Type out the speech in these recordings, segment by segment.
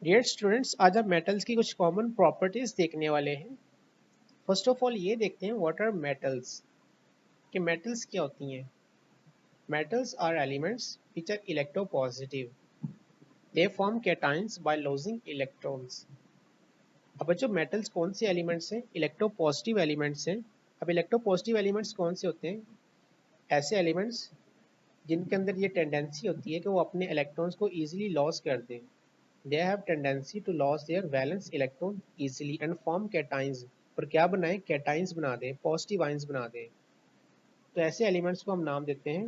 Dear students, आज हम metals की कुछ कॉमन प्रॉपर्टीज देखने वाले हैं। फर्स्ट ऑफ ऑल ये देखते हैं व्हाट आर मेटल्स, कि मेटल्स क्या होती हैं। Metals are elements which are electropositive, they form cations by losing electrons. अब बच्चों मेटल्स कौन से एलिमेंट्स हैं? इलेक्ट्रोपॉजिटिव एलिमेंट्स हैं। अब इलेक्ट्रोपॉजिटिव एलिमेंट्स कौन से होते हैं? ऐसे एलिमेंट्स जिनके अंदर ये टेंडेंसी होती है कि वो अपने इलेक्ट्रॉन्स को ईजिली लॉस कर दें। They have tendency to lose their valence electron easily and form cations। और क्या बनाए? कैटाइंस बना दें, पॉजिटिव आयंस बना दें। तो ऐसे एलिमेंट्स को हम नाम देते हैं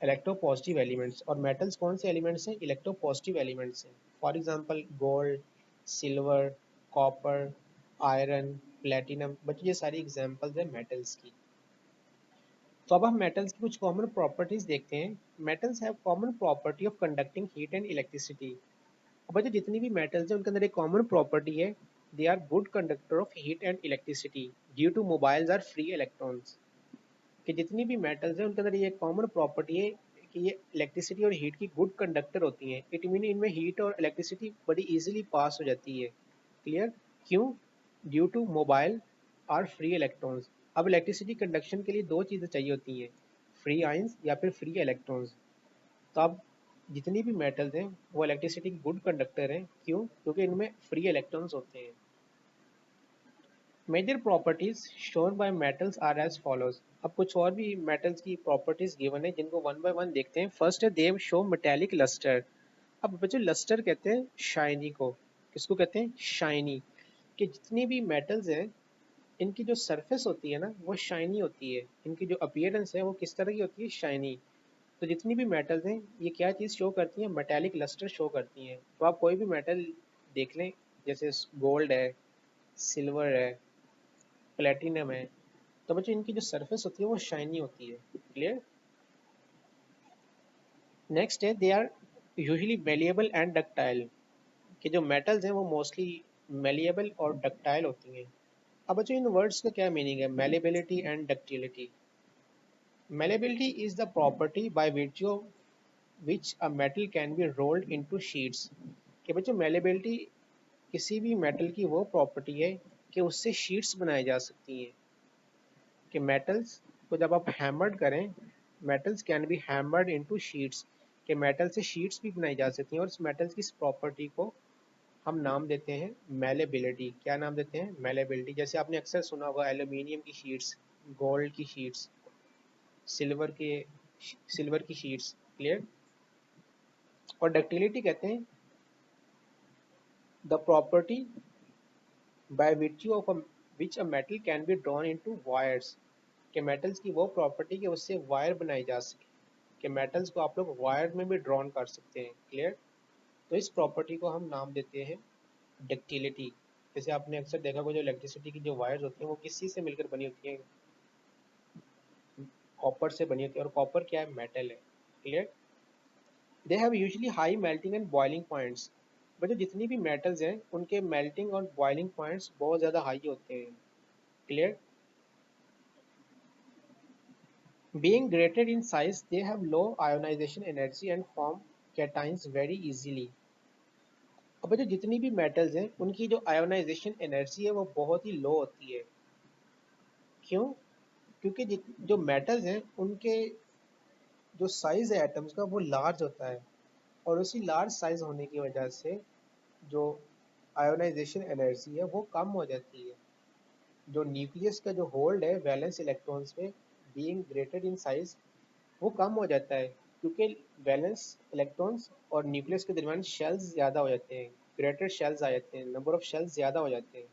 इलेक्ट्रोपॉजिटिव एलिमेंट्स। और मेटल्स कौन से एलिमेंट्स हैं? इलेक्ट्रोपॉजिटिव एलिमेंट्स हैं। For example gold, silver, copper, iron, platinum. बच्चों ये सारी एग्जांपल्स हैं मेटल्स की। तो अब हम मेटल्स की कुछ कॉमन प्रॉपर्टीज देखते हैं। Metals have common property of conducting heat and electricity. बच्चों जितनी भी मेटल्स हैं उनके अंदर एक कॉमन प्रॉपर्टी है, they are good conductor of heat and electricity due to mobiles are free electrons. कि जितनी भी मेटल्स हैं उनके अंदर ये कॉमन प्रॉपर्टी है कि ये इलेक्ट्रिसिटी और हीट की गुड कंडक्टर होती हैं। इट मीन इनमें हीट और इलेक्ट्रिसिटी बड़ी इजीली पास हो जाती है। क्लियर? क्यों? Due to mobile are free electrons. अब इलेक्ट्रिसिटी कंडक्शन के लिए दो चीज़ें चाहिए होती हैं, फ्री आयंस या फिर फ्री इलेक्ट्रॉन्स। तो अब जितनी भी मेटल्स हैं वो इलेक्ट्रिसिटी के गुड कंडक्टर हैं। क्यों? क्योंकि इनमें फ्री इलेक्ट्रॉन्स होते हैं। Major properties shown by metals are as follows. अब कुछ और भी मेटल्स की प्रॉपर्टीज गिवन है जिनको वन बाय वन देखते हैं। फर्स्ट है दे शो मेटेलिक लस्टर। अब बच्चों लस्टर कहते हैं शाइनी को। किसको कहते हैं? शाइनी। कि जितनी भी मेटल्स हैं इनकी जो सरफेस होती है ना वो शाइनी होती है। इनकी जो अपीयरेंस है वो किस तरह की होती है? शाइनी। तो जितनी भी मेटल्स हैं ये क्या चीज़ शो करती हैं? मेटेलिक लस्टर शो करती हैं। तो आप कोई भी मेटल देख लें, जैसे गोल्ड है, सिल्वर है, प्लेटिनम है, तो बच्चों इनकी जो सरफेस होती है वो शाइनी होती है। क्लियर? नेक्स्ट है they are usually malleable and ductile. कि जो मेटल्स हैं वो मोस्टली मेलिएबल और डक्टाइल होती हैं। अब बच्चों इन वर्ड्स का क्या मीनिंग है? Malleability and ductility. Malleability is the property bye virtue of which a metal can be rolled into sheets। कि बच्चों मेलेबिलिटी किसी भी मेटल की वो प्रॉपर्टी है कि उससे शीट्स बनाई जा सकती हैं। कि मेटल्स को जब आप हैमर्ड करें, metals can be hammered into sheets. कि मेटल से शीट्स भी बनाई जा सकती हैं। और इस मेटल्स की इस प्रॉपर्टी को हम नाम देते हैं मेलेबिलिटी। क्या नाम देते हैं? मेलेबिलिटी। जैसे आपने अक्सर सुना होगा एल्यूमिनियम की शीट्स, गोल्ड की शीट्स, सिल्वर के सिल्वर की शीट्स। क्लियर? और डक्टिलिटी कहते हैं the property by virtue of which a metal can be drawn into wires। के मेटल्स की वो प्रॉपर्टी कि उससे वायर बनाई जा सके। कि मेटल्स को आप लोग वायर में भी ड्रॉन कर सकते हैं। क्लियर? तो इस प्रॉपर्टी को हम नाम देते हैं डक्टिलिटी। जैसे आपने अक्सर देखा होगा जो इलेक्ट्रिसिटी की जो वायर्स होती हैं वो किस चीज़ से मिलकर बनी होती हैं? कॉपर से बनी होती है। और कॉपर क्या है? मेटल है। Clear? They have usually high melting and boiling points. बच्चों जितनी भी मेटल्स हैं उनके मेल्टिंग और बॉइलिंग पॉइंट्स बहुत ज़्यादा हाई होते हैं। Clear? Being greater in size, they have low ionization energy and form cations very easily। अब जो जितनी भी मेटल्स हैं उनकी जो आयोनाइजेशन एनर्जी है वो बहुत ही लो होती है। क्यों? क्योंकि जो मेटल्स हैं उनके जो साइज है एटम्स का वो लार्ज होता है। और उसी लार्ज साइज होने की वजह से जो आयोनाइजेशन एनर्जी है वो कम हो जाती है। जो न्यूक्लियस का जो होल्ड है वैलेंस इलेक्ट्रॉन्स पे, बीइंग ग्रेटर इन साइज, वो कम हो जाता है। क्योंकि वैलेंस इलेक्ट्रॉन्स और न्यूक्लियस के दरमियान शेल्स ज़्यादा हो जाते हैं, ग्रेटर शेल्स आ जाते हैं, नंबर ऑफ शेल्स ज़्यादा हो जाते हैं।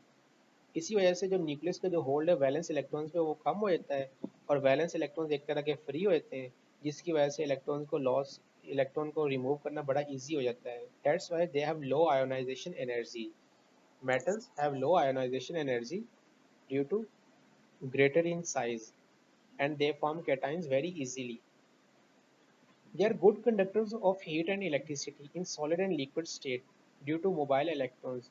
इसी वजह से जो न्यूक्लियस का जो होल्ड है वैलेंस इलेक्ट्रॉन्स पे वो कम हो जाता है। और वैलेंस इलेक्ट्रॉन्स एक तरह के फ्री हो जाते हैं, जिसकी वजह से इलेक्ट्रॉन को रिमूव करना बड़ा ईजी हो जाता है। That's why they have low ionisation energy. Metals have low ionisation energy due to greater in size and they form cations very easily। They are good conductors of heat and electricity in solid and liquid state due to mobile electrons।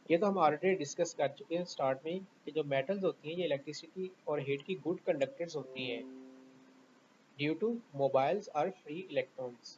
ये तो हम already discuss कर चुके हैं start में कि जो metals होती हैं ये इलेक्ट्रिसिटी और हीट की गुड कंडक्टर्स होती हैं ड्यू टू मोबाइल्स और फ्री इलेक्ट्रॉन्स।